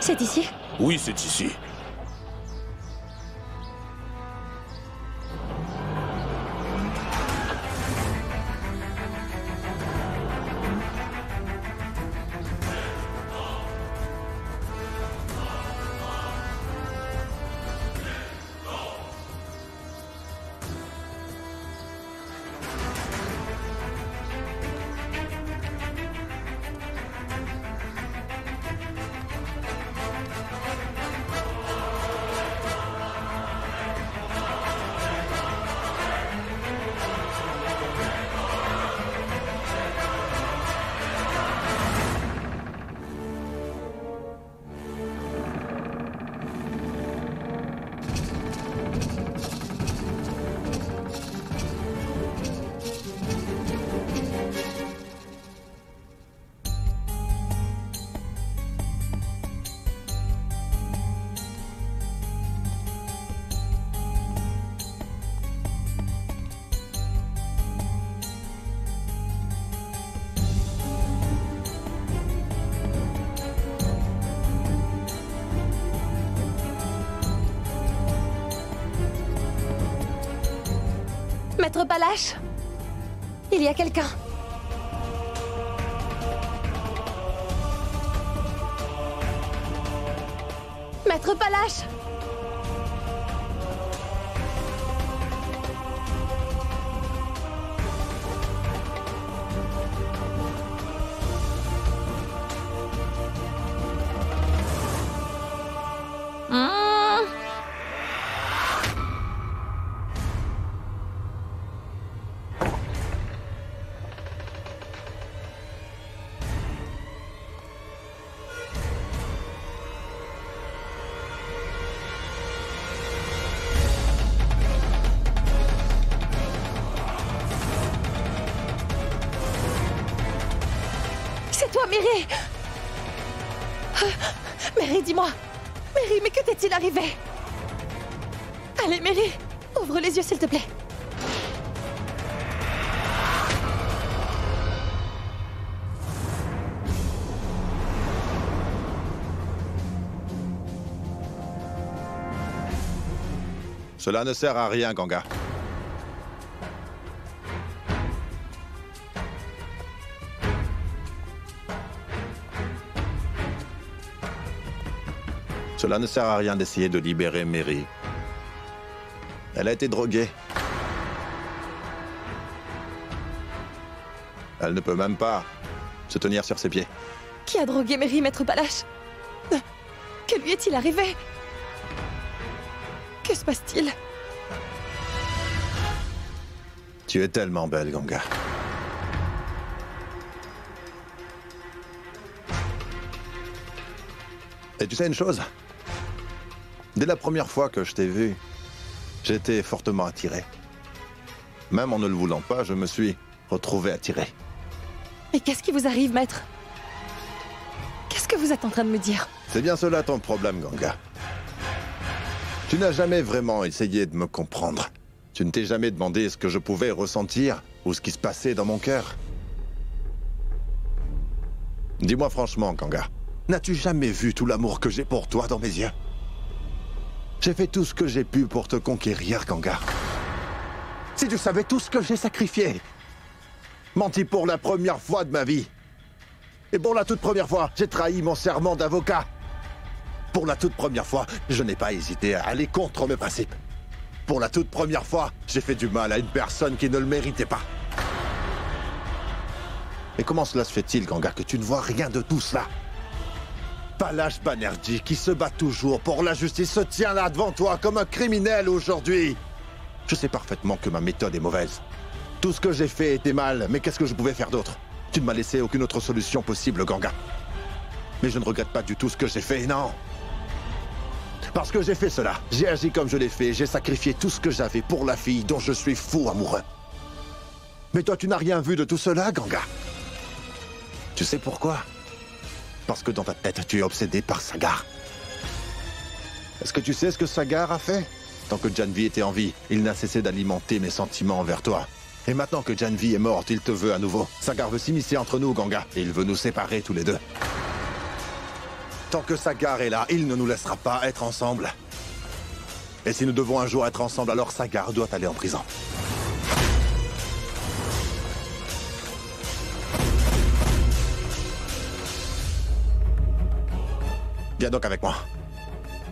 C'est ici? Oui, c'est ici. Maître Palache? Il y a quelqu'un. Maître Palache? C'est toi, Mary! Mary, dis-moi! Mary, mais que t'est-il arrivé? Allez, Mary! Ouvre les yeux, s'il te plaît! Cela ne sert à rien, Ganga. Cela ne sert à rien d'essayer de libérer Mary. Elle a été droguée. Elle ne peut même pas se tenir sur ses pieds. Qui a drogué Mary, Maître Palache? Que lui est-il arrivé? Que se passe-t-il? Tu es tellement belle, Ganga. Et tu sais une chose? Dès la première fois que je t'ai vu, j'étais fortement attiré. Même en ne le voulant pas, je me suis retrouvé attiré. Mais qu'est-ce qui vous arrive, maître? Qu'est-ce que vous êtes en train de me dire? C'est bien cela ton problème, Ganga. Tu n'as jamais vraiment essayé de me comprendre. Tu ne t'es jamais demandé ce que je pouvais ressentir ou ce qui se passait dans mon cœur. Dis-moi franchement, Ganga, n'as-tu jamais vu tout l'amour que j'ai pour toi dans mes yeux? J'ai fait tout ce que j'ai pu pour te conquérir, Ganga. Si tu savais tout ce que j'ai sacrifié. Menti pour la première fois de ma vie. Et pour la toute première fois, j'ai trahi mon serment d'avocat. Pour la toute première fois, je n'ai pas hésité à aller contre mes principes. Pour la toute première fois, j'ai fait du mal à une personne qui ne le méritait pas. Et comment cela se fait-il, Ganga, que tu ne vois rien de tout cela? Palache Banerjee, qui se bat toujours pour la justice, se tient là devant toi comme un criminel aujourd'hui. Je sais parfaitement que ma méthode est mauvaise. Tout ce que j'ai fait était mal, mais qu'est-ce que je pouvais faire d'autre? Tu ne m'as laissé aucune autre solution possible, Ganga. Mais je ne regrette pas du tout ce que j'ai fait, non. Parce que j'ai fait cela. J'ai agi comme je l'ai fait. J'ai sacrifié tout ce que j'avais pour la fille dont je suis fou amoureux. Mais toi, tu n'as rien vu de tout cela, Ganga. Tu sais pourquoi? Parce que dans ta tête, tu es obsédé par Sagar. Est-ce que tu sais ce que Sagar a fait? Tant que Janvi était en vie, il n'a cessé d'alimenter mes sentiments envers toi. Et maintenant que Janvi est morte, il te veut à nouveau. Sagar veut s'immiscer entre nous, Ganga, et il veut nous séparer tous les deux. Tant que Sagar est là, il ne nous laissera pas être ensemble. Et si nous devons un jour être ensemble, alors Sagar doit aller en prison. Viens donc avec moi.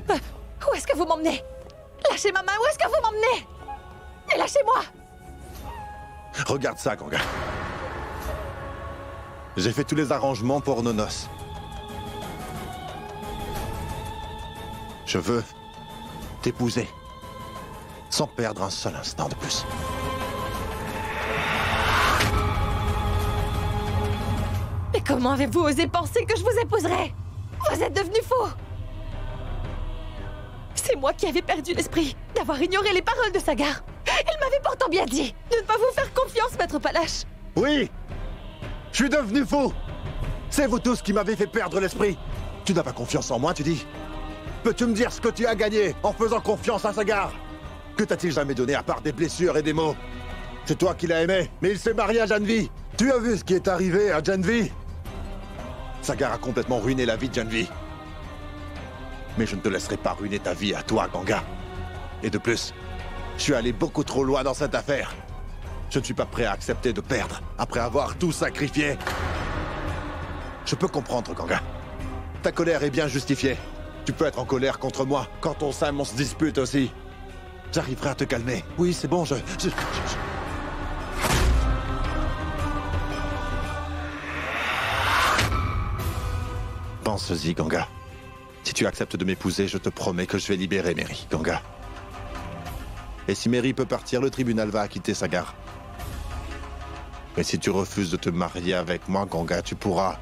Où est-ce que vous m'emmenez? Lâchez ma main, où est-ce que vous m'emmenez? Et lâchez-moi! Regarde ça, Ganga. J'ai fait tous les arrangements pour nos noces. Je veux t'épouser, sans perdre un seul instant de plus. Mais comment avez-vous osé penser que je vous épouserais? Vous êtes devenu fou! C'est moi qui avais perdu l'esprit d'avoir ignoré les paroles de Sagar. Il m'avait pourtant bien dit de ne pas vous faire confiance, maître Palache. Oui! Je suis devenu fou! C'est vous tous qui m'avez fait perdre l'esprit. Tu n'as pas confiance en moi, tu dis? Peux-tu me dire ce que tu as gagné en faisant confiance à Sagar? Que t'a-t-il jamais donné à part des blessures et des mots? C'est toi qui l'as aimé, mais il s'est marié à Janvi. Tu as vu ce qui est arrivé à Janvi? Sagar a complètement ruiné la vie de Janvi. Mais je ne te laisserai pas ruiner ta vie à toi, Ganga. Et de plus, je suis allé beaucoup trop loin dans cette affaire. Je ne suis pas prêt à accepter de perdre après avoir tout sacrifié. Je peux comprendre, Ganga. Ta colère est bien justifiée. Tu peux être en colère contre moi. Quand on s'aime, on se dispute aussi. J'arriverai à te calmer. Oui, c'est bon, Pense-y, Ganga. Si tu acceptes de m'épouser, je te promets que je vais libérer Mary, Ganga. Et si Mary peut partir, le tribunal va acquitter Sagar. Mais si tu refuses de te marier avec moi, Ganga, tu pourras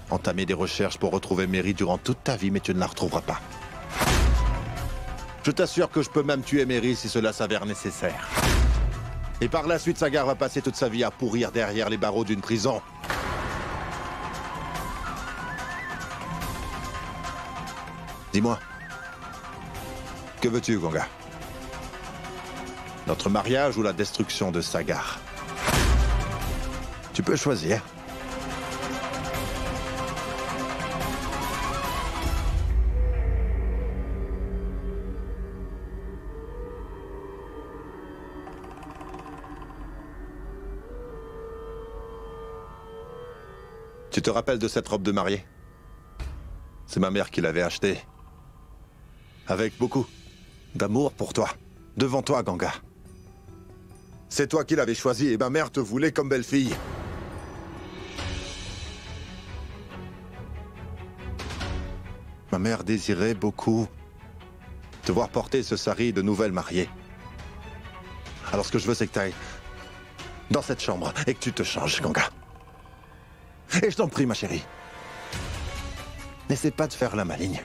entamer des recherches pour retrouver Mary durant toute ta vie, mais tu ne la retrouveras pas. Je t'assure que je peux même tuer Mary si cela s'avère nécessaire. Et par la suite, Sagar va passer toute sa vie à pourrir derrière les barreaux d'une prison. Dis-moi, que veux-tu, Ganga? Notre mariage ou la destruction de Sagar? Tu peux choisir. Tu te rappelles de cette robe de mariée? C'est ma mère qui l'avait achetée. Avec beaucoup d'amour pour toi. Devant toi, Ganga. C'est toi qui l'avais choisie et ma mère te voulait comme belle-fille. Ma mère désirait beaucoup te voir porter ce sari de nouvelle mariée. Alors ce que je veux, c'est que tu ailles dans cette chambre et que tu te changes, Ganga. Et je t'en prie, ma chérie. N'essaie pas de faire la maligne.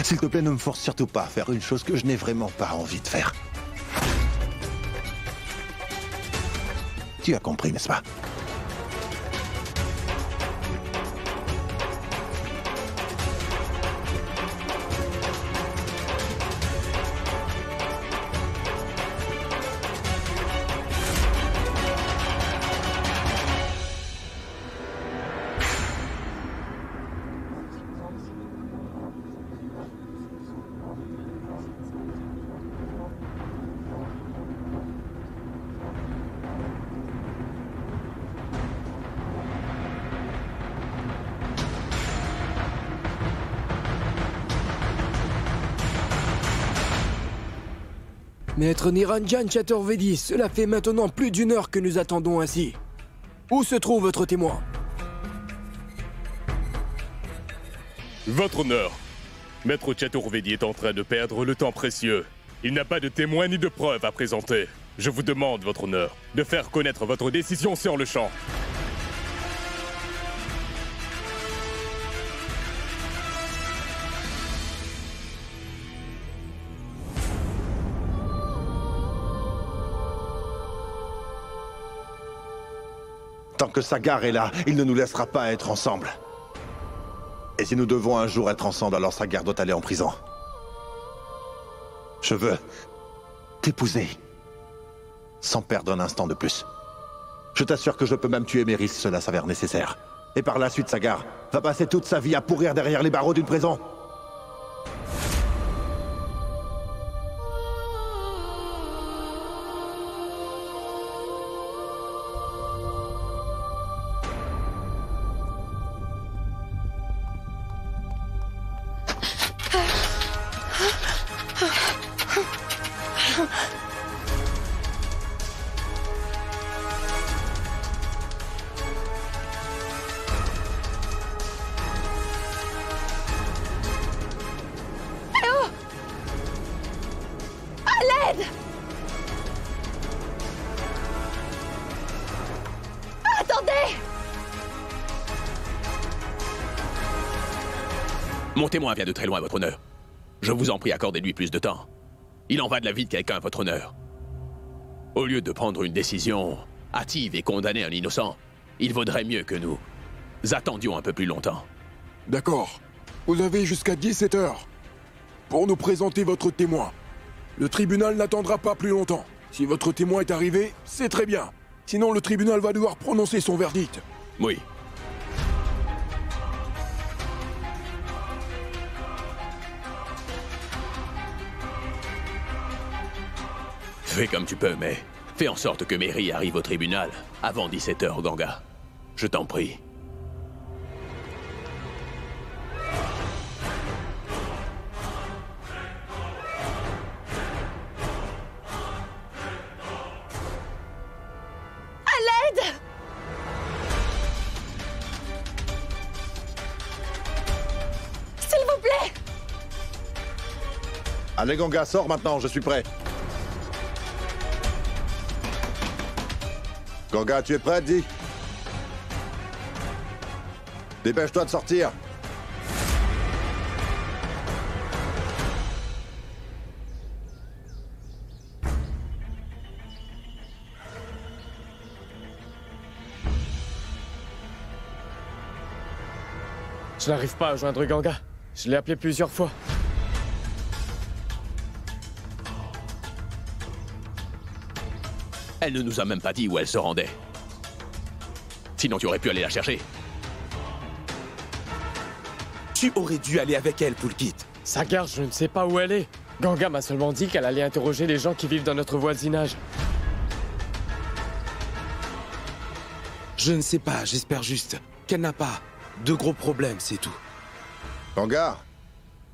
S'il te plaît, ne me force surtout pas à faire une chose que je n'ai vraiment pas envie de faire. Tu as compris, n'est-ce pas? Maître Niranjan Chaturvedi, cela fait maintenant plus d'1 heure que nous attendons ainsi. Où se trouve votre témoin? Votre honneur, Maître Chaturvedi est en train de perdre le temps précieux. Il n'a pas de témoin ni de preuves à présenter. Je vous demande, votre honneur, de faire connaître votre décision sur le champ. Tant que Sagar est là, il ne nous laissera pas être ensemble. Et si nous devons un jour être ensemble, alors Sagar doit aller en prison. Je veux t'épouser, sans perdre un instant de plus. Je t'assure que je peux même tuer Mary si cela s'avère nécessaire. Et par la suite, Sagar va passer toute sa vie à pourrir derrière les barreaux d'une prison. Mon témoin vient de très loin, votre honneur. Je vous en prie, accordez-lui plus de temps. Il en va de la vie de quelqu'un, votre honneur. Au lieu de prendre une décision hâtive et condamner un innocent, il vaudrait mieux que nous attendions un peu plus longtemps. D'accord. Vous avez jusqu'à 17 heures pour nous présenter votre témoin. Le tribunal n'attendra pas plus longtemps. Si votre témoin est arrivé, c'est très bien. Sinon, le tribunal va devoir prononcer son verdict. Oui. Fais comme tu peux, mais fais en sorte que Mary arrive au tribunal avant 17 heures, Ganga. Je t'en prie. À l'aide! S'il vous plaît! Allez, Ganga, sors maintenant, je suis prêt. Ganga, tu es prêt, dis? Dépêche-toi de sortir. Je n'arrive pas à joindre Ganga. Je l'ai appelé plusieurs fois. Elle ne nous a même pas dit où elle se rendait. Sinon, tu aurais pu aller la chercher. Tu aurais dû aller avec elle, Pulkit. Sagar, je ne sais pas où elle est. Ganga m'a seulement dit qu'elle allait interroger les gens qui vivent dans notre voisinage. Je ne sais pas, j'espère juste qu'elle n'a pas de gros problèmes, c'est tout. Ganga,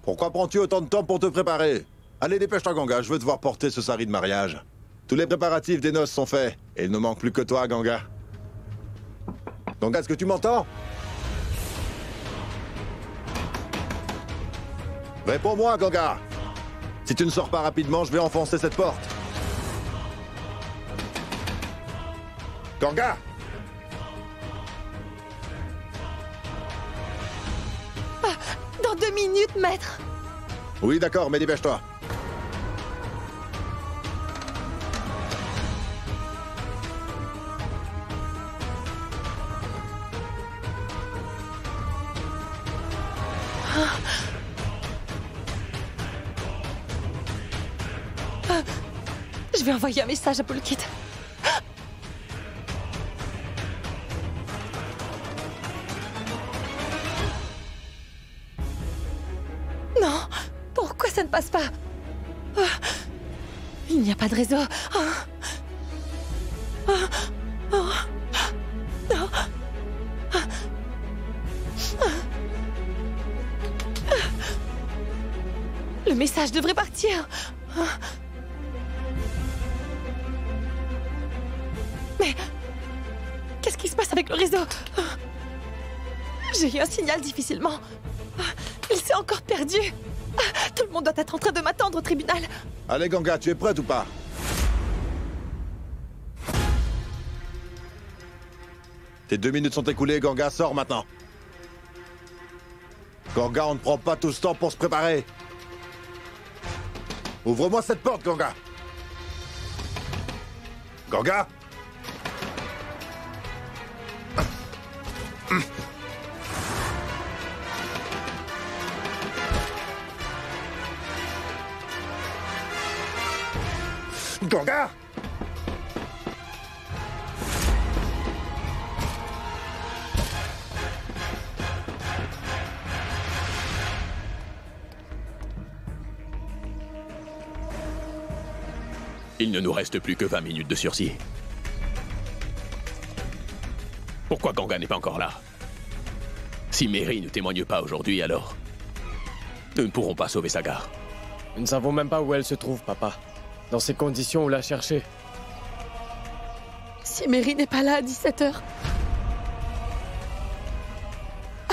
pourquoi prends-tu autant de temps pour te préparer? Allez, dépêche-toi, Ganga, je veux te voir porter ce sari de mariage. Tous les préparatifs des noces sont faits, et il ne manque plus que toi, Ganga. Ganga, est-ce que tu m'entends? Réponds-moi, Ganga. Si tu ne sors pas rapidement, je vais enfoncer cette porte. Ganga! Dans 2 minutes, maître! Oui, d'accord, mais dépêche-toi. Je vais envoyer un message à Pulkit. Non, pourquoi ça ne passe pas? Il n'y a pas de réseau. Non. Le message devrait partir. Mais qu'est-ce qui se passe avec le réseau? J'ai eu un signal difficilement. Il s'est encore perdu. Tout le monde doit être en train de m'attendre au tribunal. Allez, Ganga, tu es prête ou pas? Tes 2 minutes sont écoulées, Ganga, sors maintenant. Ganga, on ne prend pas tout ce temps pour se préparer. Ouvre-moi cette porte, Ganga. Ganga? Ganga! Il ne nous reste plus que 20 minutes de sursis. Pourquoi Ganga n'est pas encore là? Si Mary ne témoigne pas aujourd'hui, alors... nous ne pourrons pas sauver Sagar. Nous ne savons même pas où elle se trouve, papa. Dans ces conditions, où la chercher? Si Mary n'est pas là à 17h...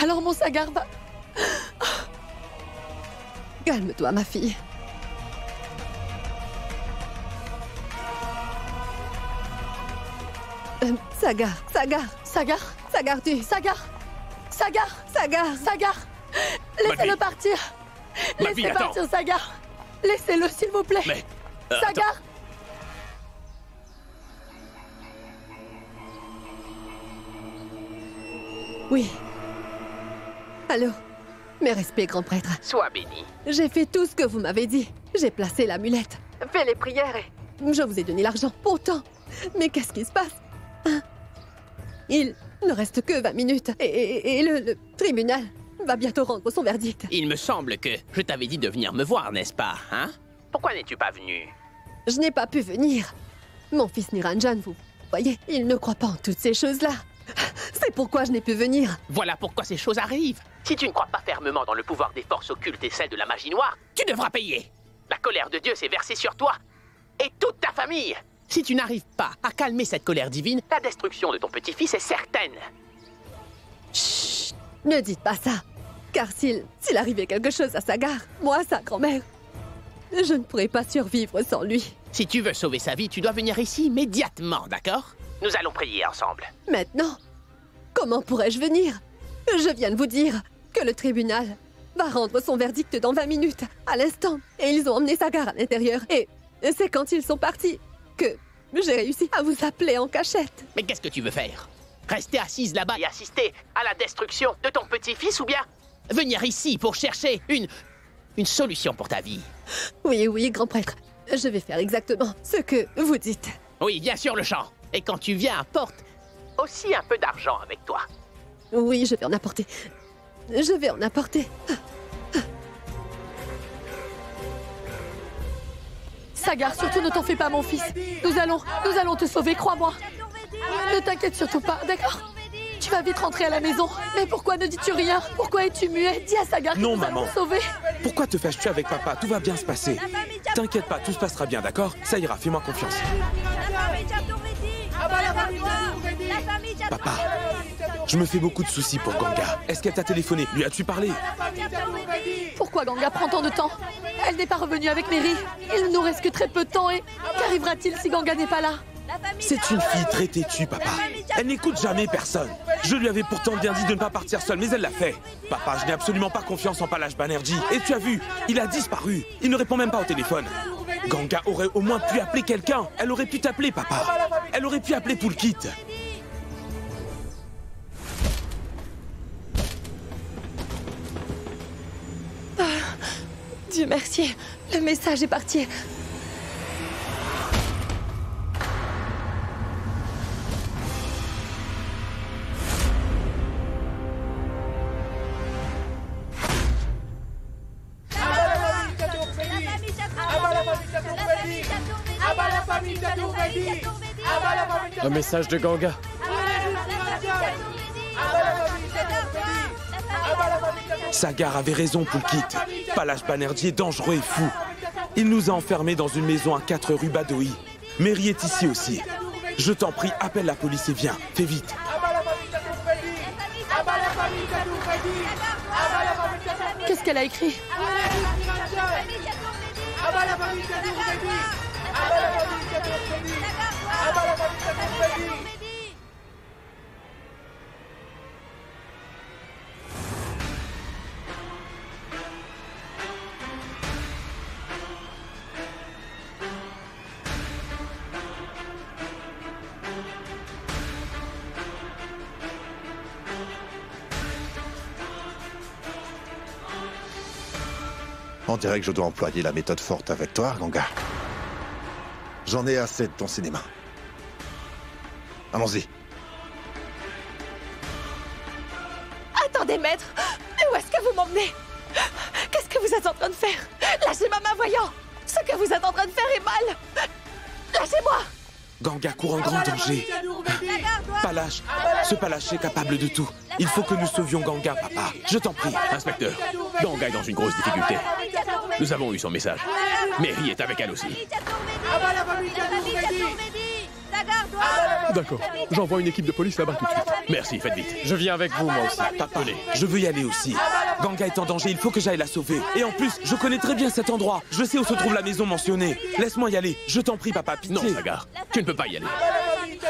alors mon Sagar va... Calme-toi, ma fille. Sagar. Laissez-le partir. Laissez partir Sagar. Laissez-le, s'il vous plaît. Mais... Sagar. Oui. Allô? Mes respects, grand prêtre. Sois béni. J'ai fait tout ce que vous m'avez dit. J'ai placé l'amulette, fait les prières et je vous ai donné l'argent. Pourtant, mais qu'est-ce qui se passe? Hein? Il ne reste que 20 minutes et le tribunal va bientôt rendre son verdict. Il me semble que je t'avais dit de venir me voir, n'est-ce pas, hein? Pourquoi n'es-tu pas venu? Je n'ai pas pu venir. Mon fils Niranjan, vous voyez, il ne croit pas en toutes ces choses-là. C'est pourquoi je n'ai pu venir. Voilà pourquoi ces choses arrivent. Si tu ne crois pas fermement dans le pouvoir des forces occultes et celle de la magie noire, tu devras payer. La colère de Dieu s'est versée sur toi et toute ta famille. Si tu n'arrives pas à calmer cette colère divine, la destruction de ton petit-fils est certaine. Chut, ne dites pas ça. Car s'il arrivait quelque chose à Sagar, moi, sa grand-mère, je ne pourrais pas survivre sans lui. Si tu veux sauver sa vie, tu dois venir ici immédiatement, d'accord? Nous allons prier ensemble. Maintenant? Comment pourrais-je venir? Je viens de vous dire que le tribunal va rendre son verdict dans 20 minutes, à l'instant. Et ils ont emmené Sagar à l'intérieur. Et c'est quand ils sont partis que j'ai réussi à vous appeler en cachette. Mais qu'est-ce que tu veux faire? Rester assise là-bas et assister à la destruction de ton petit-fils ou bien venir ici pour chercher une solution pour ta vie? Oui, grand prêtre. Je vais faire exactement ce que vous dites. Oui, bien sûr, le champ. Et quand tu viens, apporte aussi un peu d'argent avec toi. Oui, je vais en apporter. Je vais en apporter. Sagar, surtout ne t'en fais pas, mon fils. Nous allons te sauver, crois-moi. Ne t'inquiète surtout pas, d'accord? Tu vas vite rentrer à la maison. Mais pourquoi ne dis-tu rien? Pourquoi es-tu muet? Dis à Sagar que nous allons le sauver. Pourquoi te fâches-tu avec papa? Tout va bien se passer. T'inquiète pas, tout se passera bien, d'accord? Ça ira, fais-moi confiance. Papa, je me fais beaucoup de soucis pour Ganga. Est-ce qu'elle t'a téléphoné? Lui as-tu parlé? Pourquoi Ganga prend tant de temps? Elle n'est pas revenue avec Mary. Il ne nous reste que très peu de temps et qu'arrivera-t-il si Ganga n'est pas là? C'est une fille très têtue, papa. Elle n'écoute jamais personne. Je lui avais pourtant bien dit de ne pas partir seule, mais elle l'a fait. Papa, je n'ai absolument pas confiance en Palash Banerjee. Et tu as vu, il a disparu. Il ne répond même pas au téléphone. Ganga aurait au moins pu appeler quelqu'un. Elle aurait pu t'appeler, papa. Elle aurait pu appeler Pulkit. Dieu merci, le message est parti. Un message de Ganga. Sagar avait raison, Pulkit. Palash Banerjee est dangereux et fou. Il nous a enfermés dans une maison à 4 rue Badohi. Mary est ici aussi. Je t'en prie, appelle la police et viens. Fais vite. Qu'est-ce qu'elle a écrit? On dirait que je dois employer la méthode forte avec toi, Ganga. J'en ai assez de ton cinéma. Allons-y. Attendez, maître. Mais où est-ce que vous m'emmenez? Qu'est-ce que vous êtes en train de faire? Lâchez ma main, voyons. Ce que vous êtes en train de faire est mal. Lâchez-moi! Ganga court en grand danger. Palache, ce Palache est capable de tout. Il faut que nous sauvions Ganga, papa. Je t'en prie. Inspecteur, Ganga est dans une grosse difficulté. Nous avons eu son message. Mary est avec elle aussi. D'accord, j'envoie une équipe de police là-bas tout de suite. Merci, faites vite. Je viens avec vous, moi aussi. Papa, je veux y aller aussi. Ganga est en danger, il faut que j'aille la sauver. Et en plus, je connais très bien cet endroit. Je sais où se trouve la maison mentionnée. Laisse-moi y aller. Je t'en prie, papa, pitié. Non, Sagar, tu ne peux pas y aller.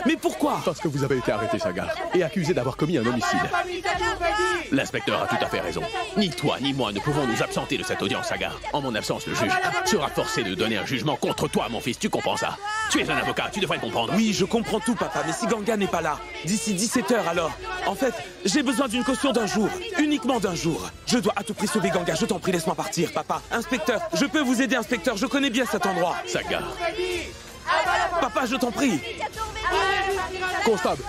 Mais pourquoi? Parce que vous avez été arrêté, Sagar, et accusé d'avoir commis un homicide. L'inspecteur a tout à fait raison. Ni toi, ni moi ne pouvons nous absenter de cette audience, Sagar. En mon absence, le juge sera forcé de donner un jugement contre toi, mon fils. Tu comprends ça? Tu es un avocat, tu devrais comprendre. Oui, je comprends tout, papa, mais si Ganga n'est pas là, d'ici 17h alors. En fait, j'ai besoin d'une caution d'un jour, uniquement d'un jour. Je dois à tout prix sauver Ganga, je t'en prie, laisse-moi partir, papa. Inspecteur, je peux vous aider, inspecteur, je connais bien cet endroit. Sagar. Papa, je t'en prie. Constable,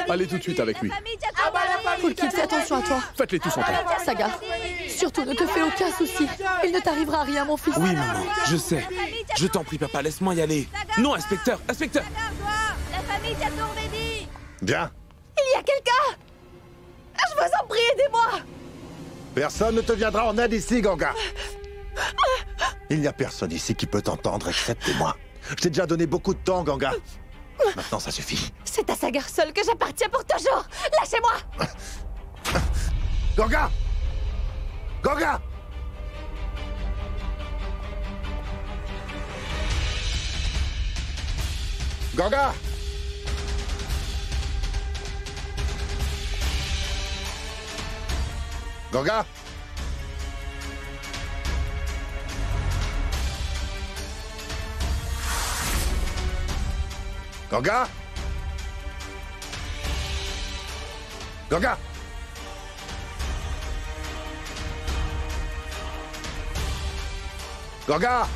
allez tout de suite avec lui. Poulkid, fais attention à toi. Faites-les tous entendre. Sagar, surtout ne te fais aucun souci. Il ne t'arrivera rien, mon fils. Oui, maman, je sais. Je t'en prie, papa, laisse-moi y aller. Non, inspecteur, inspecteur. La famille Chaturvedi. Bien. Il y a quelqu'un! Je vous en prie, aidez-moi! Personne ne te viendra en aide ici, Ganga. Il n'y a personne ici qui peut t'entendre excepté moi. Je t'ai déjà donné beaucoup de temps, Ganga. Maintenant, ça suffit. C'est à Sagar seul que j'appartiens pour toujours! Lâchez-moi! Ganga! Ganga! Ganga! Ganga! Ganga! Ganga! Ganga!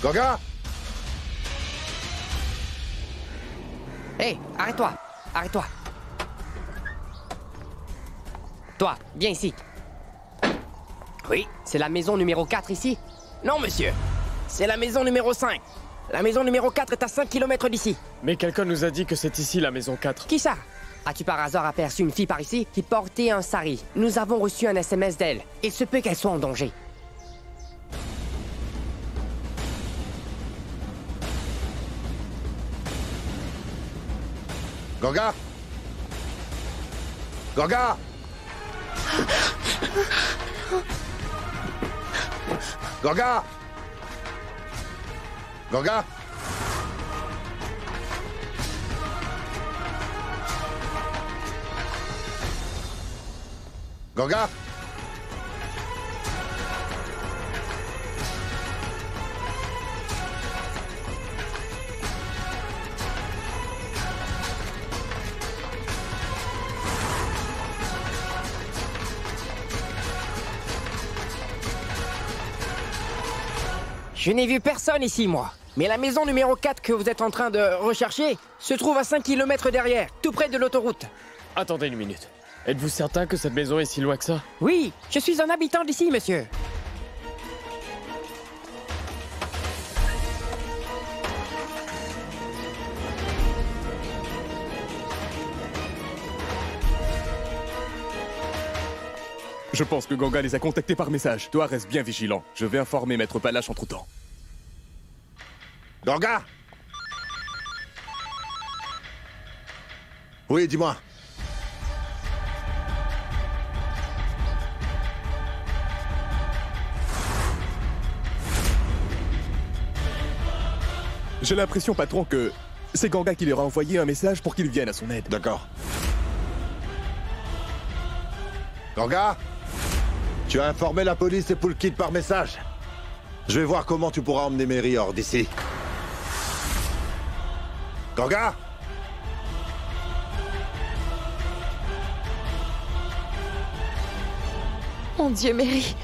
Ganga! Hé, arrête-toi! Arrête-toi! Toi, viens ici. Oui? C'est la maison numéro 4 ici? Non, monsieur. C'est la maison numéro 5. La maison numéro 4 est à 5 km d'ici. Mais quelqu'un nous a dit que c'est ici la maison 4. Qui ça? As-tu par hasard aperçu une fille par ici qui portait un sari? Nous avons reçu un SMS d'elle. Il se peut qu'elle soit en danger. Ganga! Ganga! Ganga! Ganga! Ganga! Je n'ai vu personne ici, moi. Mais la maison numéro 4 que vous êtes en train de rechercher se trouve à 5 km derrière, tout près de l'autoroute. Attendez une minute. Êtes-vous certain que cette maison est si loin que ça? Oui, je suis un habitant d'ici, monsieur. Je pense que Ganga les a contactés par message. Toi, reste bien vigilant. Je vais informer Maître Palache entre-temps. Ganga! Oui, dis-moi. J'ai l'impression, patron, que c'est Ganga qui leur a envoyé un message pour qu'ils viennent à son aide. D'accord. Ganga? Tu as informé la police et Poulkid par message. Je vais voir comment tu pourras emmener Mary hors d'ici. Ganga? Mon Dieu, Mary.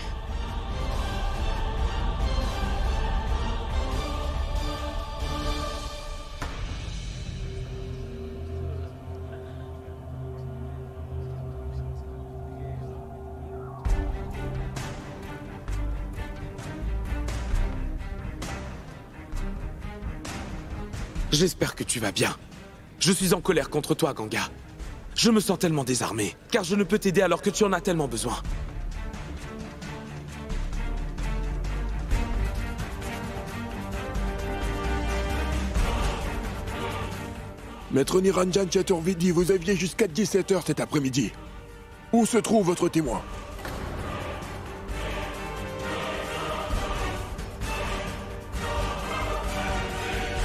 J'espère que tu vas bien. Je suis en colère contre toi, Ganga. Je me sens tellement désarmé, car je ne peux t'aider alors que tu en as tellement besoin. Maître Niranjan Chaturvedi, vous aviez jusqu'à 17h cet après-midi. Où se trouve votre témoin?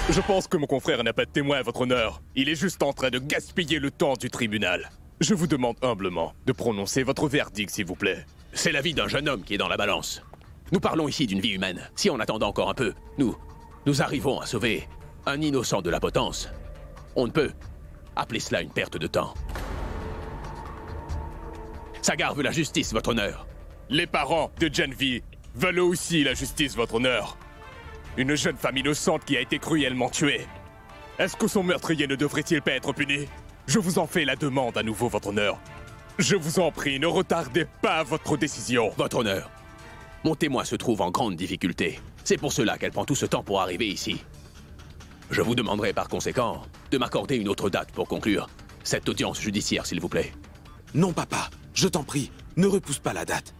Je pense que mon confrère n'a pas de témoin à votre honneur. Il est juste en train de gaspiller le temps du tribunal. Je vous demande humblement de prononcer votre verdict, s'il vous plaît. C'est la vie d'un jeune homme qui est dans la balance. Nous parlons ici d'une vie humaine. Si on attendait encore un peu, nous arrivons à sauver un innocent de la potence. On ne peut appeler cela une perte de temps. Sagar veut la justice, votre honneur. Les parents de Janvi veulent aussi la justice, votre honneur. Une jeune femme innocente qui a été cruellement tuée. Est-ce que son meurtrier ne devrait-il pas être puni? Je vous en fais la demande à nouveau, votre honneur. Je vous en prie, ne retardez pas votre décision. Votre honneur, mon témoin se trouve en grande difficulté. C'est pour cela qu'elle prend tout ce temps pour arriver ici. Je vous demanderai par conséquent de m'accorder une autre date pour conclure cette audience judiciaire, s'il vous plaît. Non, papa, je t'en prie, ne repousse pas la date.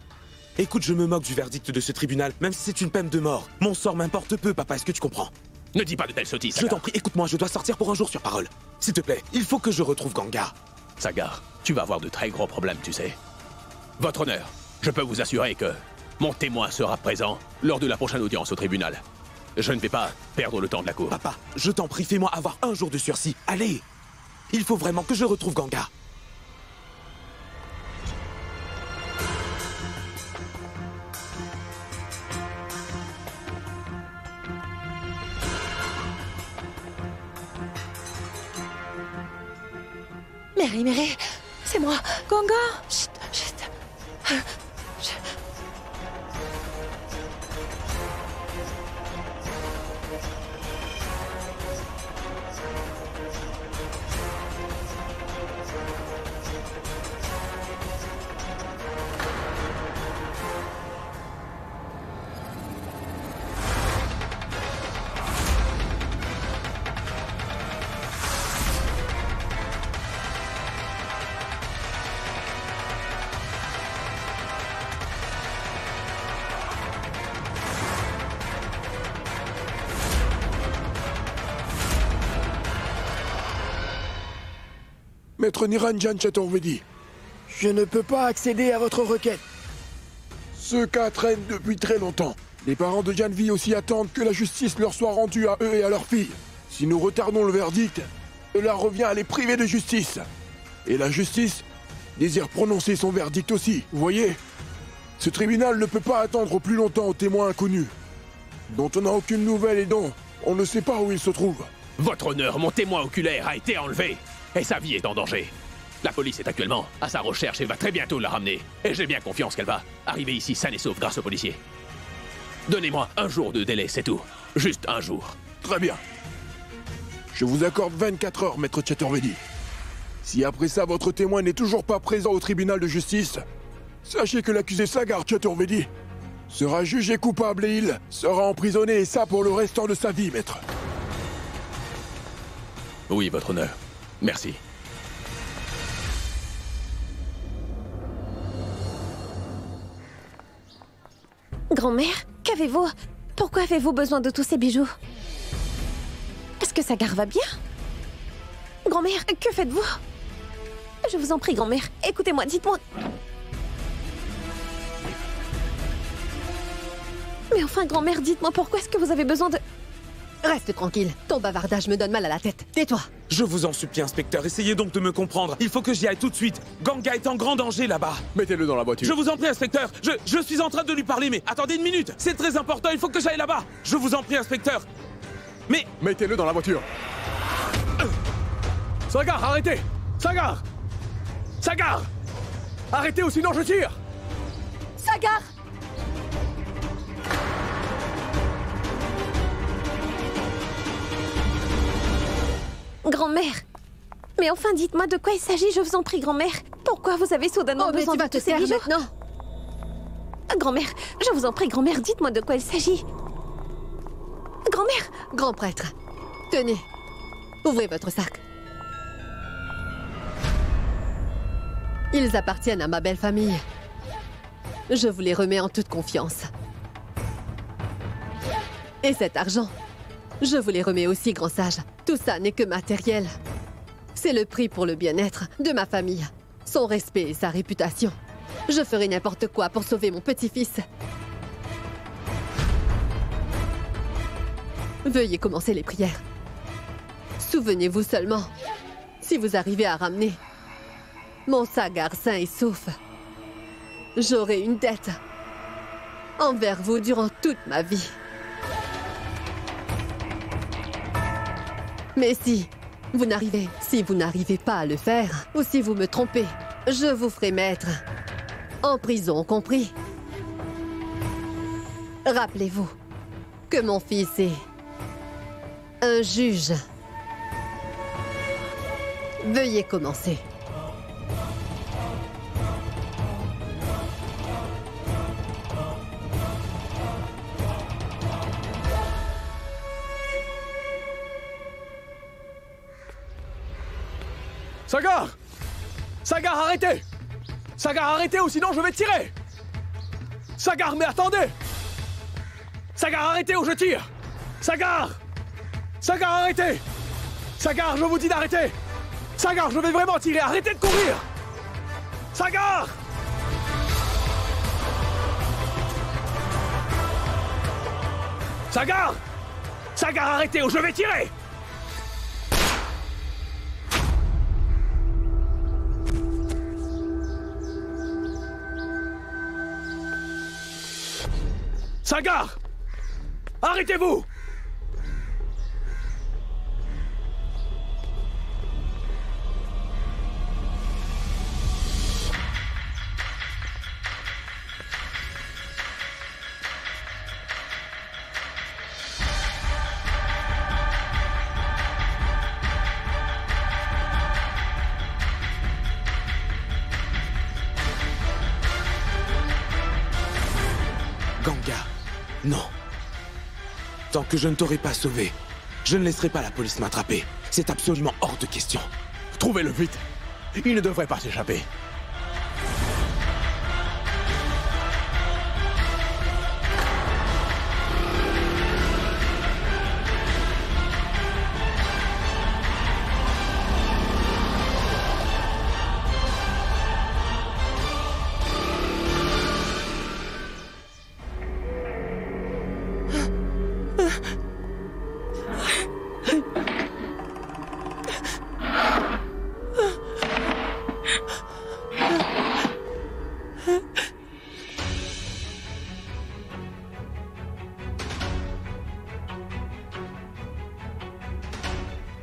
Écoute, je me moque du verdict de ce tribunal, même si c'est une peine de mort. Mon sort m'importe peu, papa, est-ce que tu comprends? Ne dis pas de telles sottises, Je Sagar. t'en prie, écoute-moi, je dois sortir pour un jour sur parole. S'il te plaît, il faut que je retrouve Ganga. Sagar, tu vas avoir de très gros problèmes, tu sais. Votre honneur, je peux vous assurer que mon témoin sera présent lors de la prochaine audience au tribunal. Je ne vais pas perdre le temps de la cour. Papa, je t'en prie, fais-moi avoir un jour de sursis. Allez! Il faut vraiment que je retrouve Ganga. Mary, c'est moi. Ganga. Chut, chut. Maître Niranjan Chaturvedi, je ne peux pas accéder à votre requête. Ce cas traîne depuis très longtemps. Les parents de Janvi aussi attendent que la justice leur soit rendue à eux et à leur fille. Si nous retardons le verdict, cela revient à les priver de justice. Et la justice désire prononcer son verdict aussi, vous voyez? Ce tribunal ne peut pas attendre plus longtemps aux témoins inconnus, dont on n'a aucune nouvelle et dont on ne sait pas où ils se trouvent. Votre honneur, mon témoin oculaire a été enlevé. Et sa vie est en danger. La police est actuellement à sa recherche et va très bientôt la ramener. Et j'ai bien confiance qu'elle va arriver ici saine et sauve grâce aux policiers. Donnez-moi un jour de délai, c'est tout. Juste un jour. Très bien. Je vous accorde 24 heures, maître Chaturvedi. Si après ça, votre témoin n'est toujours pas présent au tribunal de justice, sachez que l'accusé Sagar Chaturvedi sera jugé coupable et il sera emprisonné, et ça pour le restant de sa vie, maître. Oui, votre honneur. Merci. Grand-mère, qu'avez-vous? Pourquoi avez-vous besoin de tous ces bijoux? Est-ce que Sagar va bien? Grand-mère, que faites-vous? Je vous en prie, grand-mère, écoutez-moi, dites-moi... Mais enfin, grand-mère, dites-moi pourquoi est-ce que vous avez besoin de... Reste tranquille, ton bavardage me donne mal à la tête. Tais-toi. Je vous en supplie, inspecteur, essayez donc de me comprendre. Il faut que j'y aille tout de suite. Ganga est en grand danger là-bas. Mettez-le dans la voiture. Je vous en prie, inspecteur. Je suis en train de lui parler, mais attendez une minute. C'est très important, il faut que j'aille là-bas. Je vous en prie, inspecteur. Mais... Mettez-le dans la voiture. Sagar, arrêtez! Sagar! Sagar! Arrêtez ou sinon je tire! Sagar! Grand-mère! Mais enfin, dites-moi de quoi il s'agit, je vous en prie, grand-mère. Pourquoi vous avez soudainement besoin de tous ces bijoux maintenant? Grand-mère, je vous en prie, grand-mère, dites-moi de quoi il s'agit. Grand-mère! Grand prêtre, tenez, Ouvrez votre sac. Ils appartiennent à ma belle famille. Je vous les remets en toute confiance. Et cet argent, je vous les remets aussi, grand sage. Tout ça n'est que matériel. C'est le prix pour le bien-être de ma famille, son respect et sa réputation. Je ferai n'importe quoi pour sauver mon petit-fils. Veuillez commencer les prières. Souvenez-vous seulement, si vous arrivez à ramener mon Sagar sain et sauf, j'aurai une dette envers vous durant toute ma vie. Mais si vous n'arrivez pas à le faire, ou si vous me trompez, je vous ferai mettre en prison, compris? Rappelez-vous que mon fils est un juge. Veuillez commencer. Sagar! Sagar, arrêtez! Sagar, arrêtez ou sinon je vais tirer! Sagar, mais attendez! Sagar, arrêtez ou je tire! Sagar! Sagar, arrêtez! Sagar, je vous dis d'arrêter! Sagar, je vais vraiment tirer! Arrêtez de courir! Sagar! Sagar! Sagar, arrêtez ou je vais tirer! Sagar! Arrêtez-vous! Ganga, non. Tant que je ne t'aurai pas sauvé, je ne laisserai pas la police m'attraper. C'est absolument hors de question. Trouvez-le vite. Il ne devrait pas s'échapper.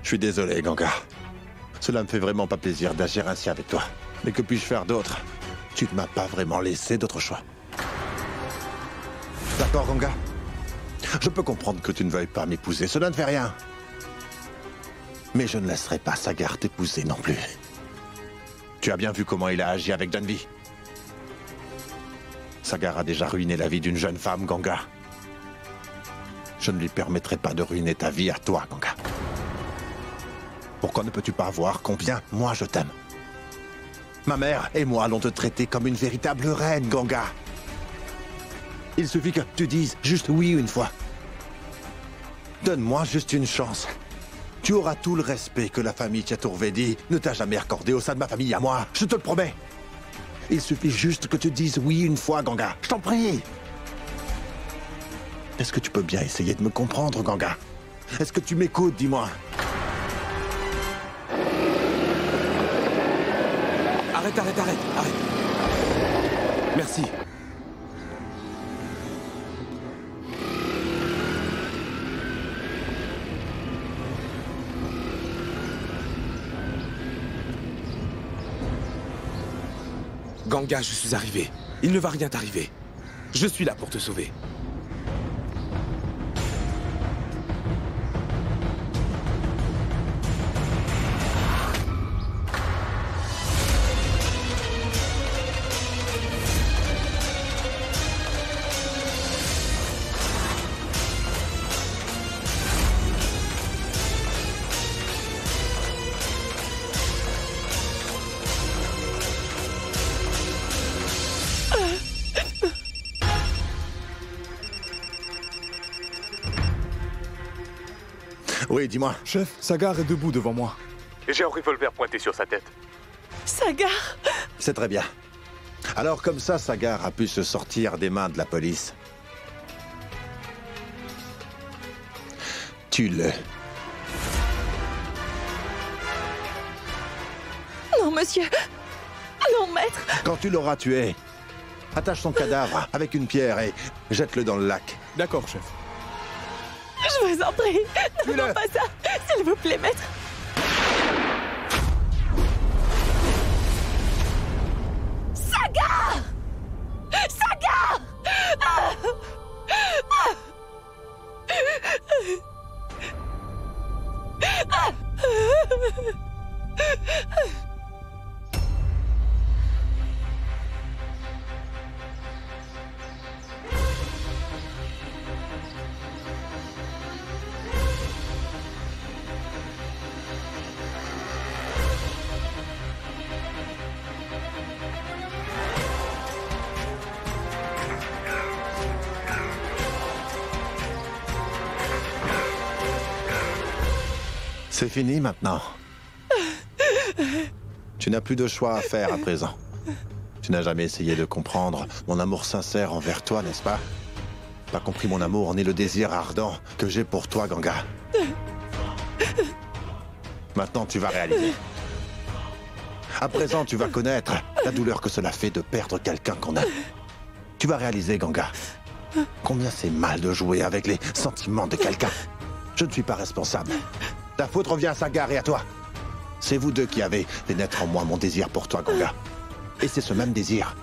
Je suis désolé, Ganga. Cela me fait vraiment pas plaisir d'agir ainsi avec toi. Mais que puis-je faire d'autre? Tu ne m'as pas vraiment laissé d'autre choix. D'accord, Ganga? Je peux comprendre que tu ne veuilles pas m'épouser, cela ne fait rien. Mais je ne laisserai pas Sagar t'épouser non plus. Tu as bien vu comment il a agi avec Danvi. Sagar a déjà ruiné la vie d'une jeune femme, Ganga. Je ne lui permettrai pas de ruiner ta vie à toi, Ganga. Pourquoi ne peux-tu pas voir combien moi je t'aime? Ma mère et moi allons te traiter comme une véritable reine, Ganga. Il suffit que tu dises juste oui une fois. Donne-moi juste une chance. Tu auras tout le respect que la famille Chaturvedi ne t'a jamais accordé au sein de ma famille à moi. Je te le promets. Il suffit juste que tu dises oui une fois, Ganga. Je t'en prie. Est-ce que tu peux bien essayer de me comprendre, Ganga? Est-ce que tu m'écoutes, dis-moi? Arrête. Merci. Ganga, je suis arrivé. Il ne va rien t'arriver. Je suis là pour te sauver. Oui, dis-moi. Chef, Sagar est debout devant moi. J'ai un revolver pointé sur sa tête. Sagar! C'est très bien. Alors comme ça, Sagar a pu se sortir des mains de la police. Tue-le. Non, monsieur! Non, maître! Quand tu l'auras tué, attache son cadavre avec une pierre et jette-le dans le lac. D'accord, chef. Je vous en prie! Non, pas ça! S'il vous plaît, maître! Sagar! Sagar! C'est fini maintenant. Tu n'as plus de choix à faire à présent. Tu n'as jamais essayé de comprendre mon amour sincère envers toi, n'est-ce pas? Pas compris mon amour ni le désir ardent que j'ai pour toi, Ganga. Maintenant, tu vas réaliser. À présent, tu vas connaître la douleur que cela fait de perdre quelqu'un qu'on aime. Tu vas réaliser, Ganga, combien c'est mal de jouer avec les sentiments de quelqu'un. Je ne suis pas responsable. Ta faute revient à Sagar et à toi. C'est vous deux qui avez fait naître en moi mon désir pour toi, Ganga. Et c'est ce même désir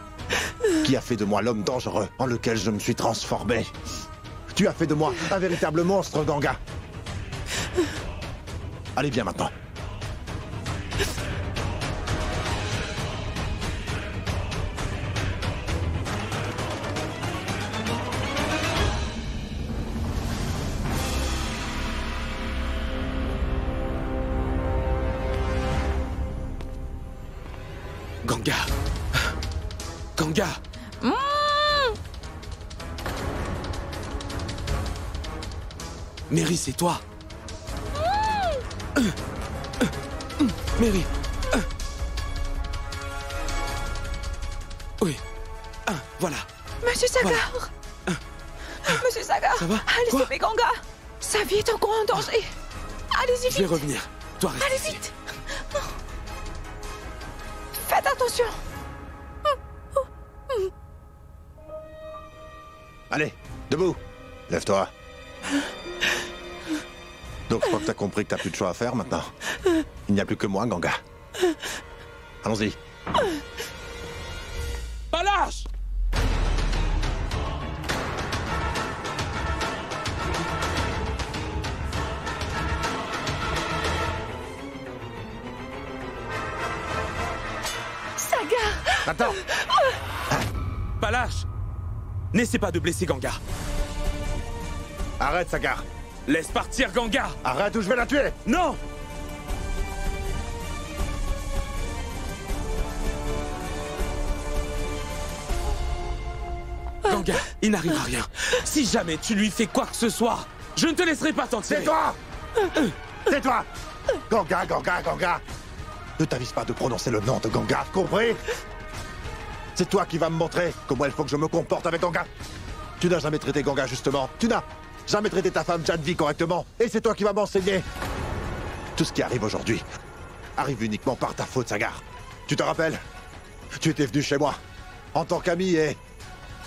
qui a fait de moi l'homme dangereux en lequel je me suis transformé. Tu as fait de moi un véritable monstre, Ganga. Allez, viens maintenant. Ganga. Ganga. Mary, c'est toi. Mary. Oui. Voilà. Monsieur Sagar! Voilà. Monsieur Sagar! Ça va? Allez Quoi? sauver Ganga! Sa vie est encore en danger! Allez-y vite! Je vais revenir. Toi, reste Allez ici. vite! Faites attention! Allez, debout. Lève-toi. Donc je crois que t'as compris que t'as plus de choix à faire maintenant. Il n'y a plus que moi, Ganga. Allons-y. Pas lâche! Sagar! Attends! Pas lâche! N'essaie pas de blesser Ganga. Arrête, Sagar! Laisse partir Ganga! Arrête ou je vais la tuer! Non! Ganga, il n'arrivera rien. Si jamais tu lui fais quoi que ce soit, je ne te laisserai pas t'en tirer. C'est toi! C'est toi! Ganga, Ganga, Ganga! Ne t'avise pas de prononcer le nom de Ganga, compris? C'est toi qui vas me montrer comment il faut que je me comporte avec Ganga. Tu n'as jamais traité Ganga justement. Tu n'as jamais traité ta femme Janvi correctement. Et c'est toi qui vas m'enseigner. Tout ce qui arrive aujourd'hui arrive uniquement par ta faute, Sagar. Tu te rappelles? Tu étais venu chez moi en tant qu'ami et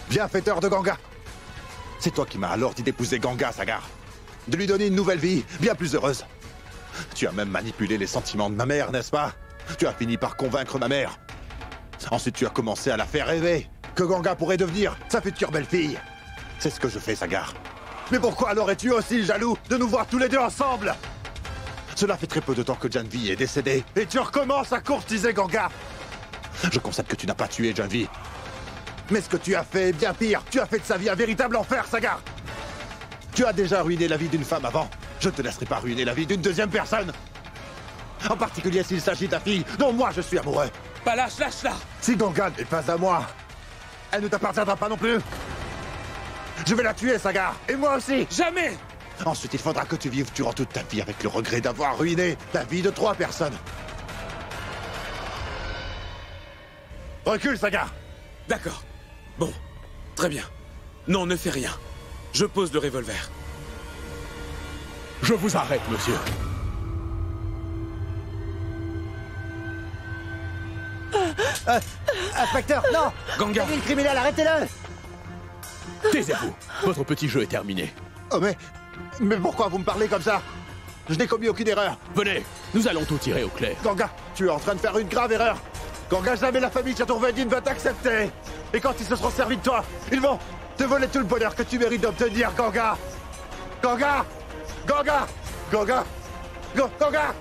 bienfaiteur de Ganga. C'est toi qui m'as alors dit d'épouser Ganga, Sagar. De lui donner une nouvelle vie, bien plus heureuse. Tu as même manipulé les sentiments de ma mère, n'est-ce pas? Tu as fini par convaincre ma mère. Ensuite, tu as commencé à la faire rêver que Ganga pourrait devenir sa future belle-fille. C'est ce que je fais, Sagar. Mais pourquoi alors es-tu aussi jaloux de nous voir tous les deux ensemble? Cela fait très peu de temps que Janvi est décédée et tu recommences à courtiser Ganga. Je constate que tu n'as pas tué Janvi. Mais ce que tu as fait est bien pire. Tu as fait de sa vie un véritable enfer, Sagar. Tu as déjà ruiné la vie d'une femme avant. Je ne te laisserai pas ruiner la vie d'une deuxième personne. En particulier s'il s'agit de ta fille, dont moi je suis amoureux. Pas lâche, lâche-la! Si Ganga n'est pas à moi, elle ne t'appartiendra pas non plus. Je vais la tuer, Sagar. Et moi aussi. Jamais! Ensuite, il faudra que tu vives durant toute ta vie avec le regret d'avoir ruiné la vie de 3 personnes. Recule, Sagar! D'accord. Bon, très bien. Non, ne fais rien. Je pose le revolver. Je vous arrête, monsieur. Inspecteur, non! Ganga! Vous avez le criminel, arrêtez-le! Taisez-vous. Votre petit jeu est terminé. Oh mais pourquoi vous me parlez comme ça? Je n'ai commis aucune erreur. Venez, nous allons tout tirer au clair. Ganga, tu es en train de faire une grave erreur. Ganga, jamais la famille Chaturvedine va t'accepter. Et quand ils se seront servis de toi, ils vont te voler tout le bonheur que tu mérites d'obtenir, Ganga. Ganga! Ganga! Ganga! Ganga!